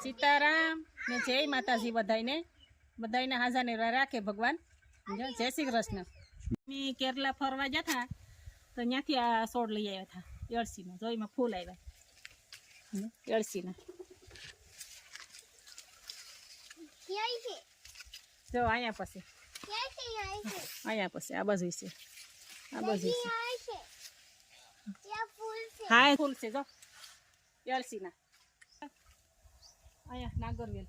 सीताराम ने जय माताजी बधाईने हाजाने राखे भगवान। जय श्री कृष्ण। केरला फरवा गया था तो त्याथी आ सोड लई आव्या था एळसीना। जो एमां फूल आव्या एळसीना। जो आया पछी आया पछी आ बाजू छे आ बाजू छे। हाँ फूल से जो एळसीना आया नागरवेल।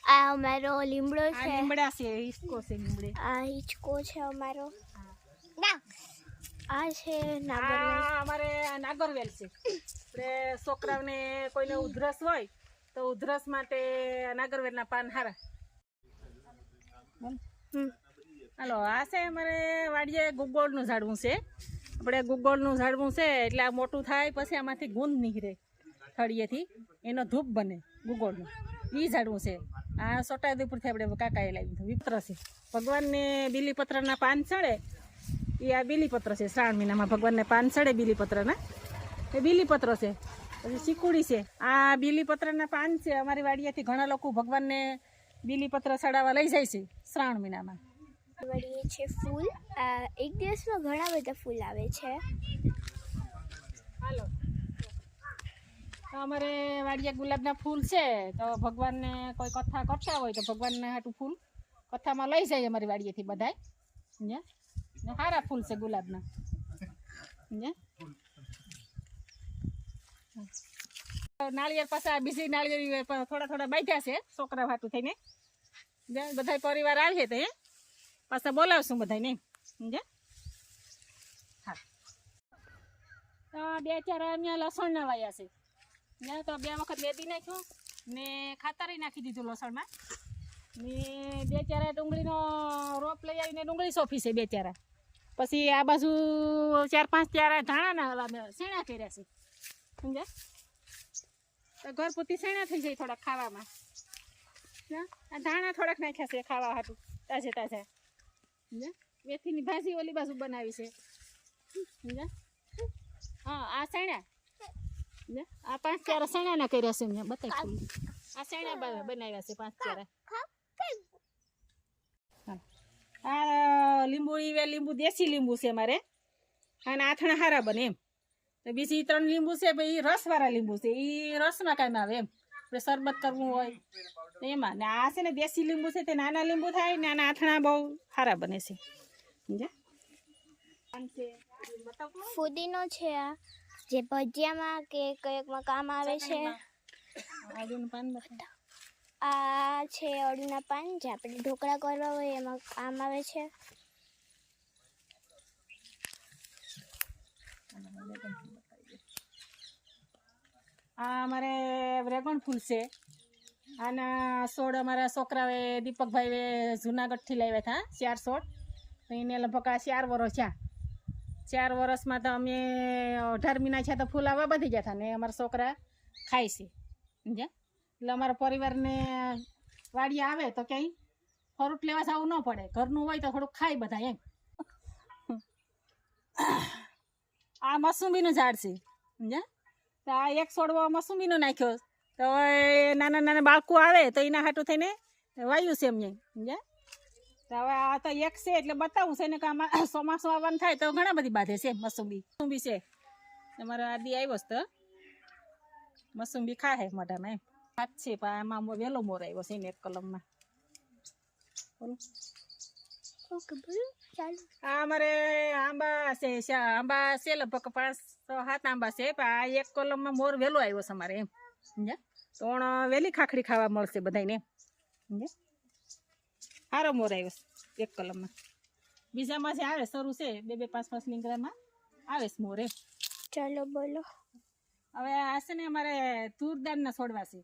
आ हमारो લીમડો છે। લીમડા છે હિચકો છે લીમડે। આ હિચકો છે અમારો। ના આ છે નાગરવેલ। અમારે નાગરવેલ છે। આપણે છોકરાઓને કોઈને ઉધરસ હોય તો ઉધરસ માટે નાગરવેલના પાન હારા। હાલો આ છે અમારે વાડીએ ગુગોળનું ઝાડવું છે। આપણે ગુગોળનું ઝાડવું છે એટલે આ મોટું થાય પછી આમાંથી ગુંદ નીકળે થળિયેથી એનો ધૂપ બને ગુગોળનું એ ઝાડવું છે। આ છોટાઉદેપુરથી આપણે કાકાએ લાવ્યું વિપત્ર છે। ભગવાનને બીલીપત્રના પાન ચડે એ આ બીલીપત્ર છે। શ્રાવણ મહિનામાં ભગવાનને પાન ચડે બીલીપત્રના એ બીલીપત્ર છે। પછી ચીકુડી છે। આ બીલીપત્રના પાન છે। અમારી વાડીએથી ઘણા લોકો ભગવાનને બીલીપત્ર ચડાવવા લઈ જાય છે શ્રાવણ મહિનામાં। વળી છે ફૂલ। એક દિવસમાં ઘણા બધા ફૂલ આવે છે। હાલો અમારે વાડીએ ગુલાબના ફૂલ છે તો ભગવાનને કોઈ કથા કરતા હોય તો ભગવાનને હાટું ફૂલ કથામાં લઈ જાય અમારી વાડીએથી બધાય। સમજ્યા સારા ફૂલ છે ગુલાબના। સમજ્યા નાળિયેર પાછા બીજી નાળિયેર થોડા થોડા બાંધ્યા છે છોકરા હાટું થઈને। બધા પરિવાર આવે તો પાછા બોલાવશું બધાને। સમજ્યા હા તો બે ચાર અહીંયા લસણના વાયા છે। ત્યાં તો 2 વખત વેદી નાખ્યું ને ખાતરી નાખી દીધું લસણમાં ને 2 ચારા ડુંગળીનો રોપ લઈ આવીને ડુંગળી સોંપી છે 2 ચારા। પછી આ બાજુ 4-5 ચારા ધાણાના શેણા કર્યા છે। સમજ્યા તો ઘર પૂરતી શેણા થઈ જાય થોડાક ખાવામાં। આ ધાણા થોડાક નાખ્યા છે ખાવા હાટું તાજે તાજા। સમજ્યા મેથીની ભાજી ઓલી બાજુ બનાવી છે। સમજ્યા હા આ શેણા આ 5 ચારા શેણાના કર્યા છે। મેં બતાવી આ શેણા બનાવ્યા છે 5 ચારા। આ લીંબુ દેશી લીંબુ છે મારે અને આથણા હારા બને એમ। તો બીજી 3 લીંબુ છે ભાઈ રસવાળા લીંબુ છે એ રસમાં કામ આવે એમ। આપણે શરબત કરવું હોય તો એમાં ને આ છે ને દેશી લીંબુ છે તે નાના લીંબુ થાય ને આના આથણા બહુ સારા બને છે। સમજ્યા ફુદીનો છે આ જે ભજીયામાં કે કઈકમાં કામ આવે છે। આદુનું પાન બતા આ છે અળીના પાન જે આપણે ઢોકળા કરવા હોય એમાં કામ આવે છે। આ અમારે રેગણ ફૂલ છે। આના છોડ અમારા છોકરાએ દીપકભાઈએ જુનાગઢથી લાવ્યા હતા 4 છોડ તો એને લગભગ આ 4 વર્ષ થયા। 4 વર્ષમાં તો અમે 18 મહિના છે તો ફૂલ આવવા બધી ગયા હતા ને અમારા છોકરા ખાય છે। સમજ્યા એટલે અમારા પરિવારને વાડીએ આવે તો ક્યાંય ફ્રૂટ લેવા જવું ન પડે। ઘરનું હોય તો થોડુંક ખાય બધા એમ। આ મસુંબીનું ઝાડ છે। સમજ્યા તો આ એક છોડવો મસુંબીનો નાખ્યો તો નાના નાના બાળકો આવે તો એના હાટું થઈને વાયું છે એમને। સમજ્યા તો હવે આ તો એક છે એટલે બતાવું છે ને કે આમાં ચોમાસું આવવાનું થાય તો ઘણા બધી બાધે છે। મસુંબી છે તમારો આદિ આવ્યો તો મસુંબી ખાહે મોઢામાં એમ હાથ છે પણ આમાં વહેલો મોર આવ્યો છે ને એક કલમમાં। આ અમારે આંબા છે લગભગ 5-7 આંબા છે પણ આ એક કલમમાં મોર વહેલો આવ્યો છે અમારે એમ। સમજ્યા તો વહેલી ખાખડી ખાવા મળશે બધાને એમ। સમજ્યા સારો મોર આવ્યો એક કલમમાં। બીજામાં જે આવે શરૂ છે 2-5 લીંગડામાં આવે છે મોર એમ। ચાલો બોલો હવે આ છે ને અમારે તુરદાળના છોડવા છે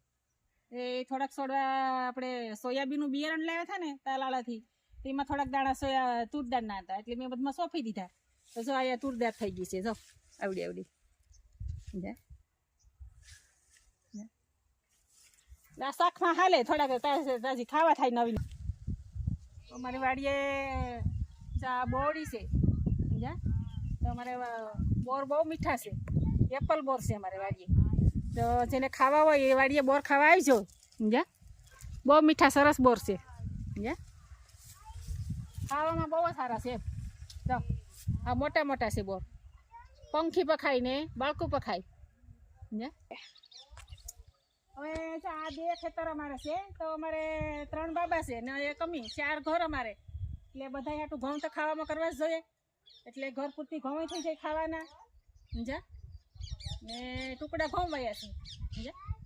એ થોડાક છોડવા આપણે સોયાબીનનું બિયારણ લાવ્યા હતા ને તાલાળાથી તેમાં થોડાક દાણા તુરદાળના હતા એટલે મેં બધામાં સોંપી દીધા। તો જો અહીંયા તુરદાળ થઈ ગઈ છે જો આવડી આવડી। આ શાકમાં હાલે થોડાક તાજી ખાવા થાય નવી। અમારી વાડીએ ચા બોરડી છે। સમજ્યા તો અમારે બોર બહુ મીઠા છે। એપલ બોર છે અમારે વાડીએ। તો જેને ખાવા હોય એ વાડીએ બોર ખાવા આવજો સમજ્યા. બહુ મીઠા સરસ બોર છે સમજ્યા. ખાવામાં બહુ સારા છે. જો આ મોટા મોટા છે બોર, પંખી પખાય ને બાળકું પખાય સમજ્યા. હવે આ 2 ખેતર અમારે છે, તો અમારે 3 બાબા છે ને એક અમી, 4 ઘર અમારે. એટલે બધા હાટું ઘઉં તો ખાવામાં કરવા જ જોઈએ, એટલે ઘર પૂરતી ઘઉં થઈ જાય ખાવાના સમજ્યા. ને ટુકડા ઘઉં વાયા છે સમજ્યા.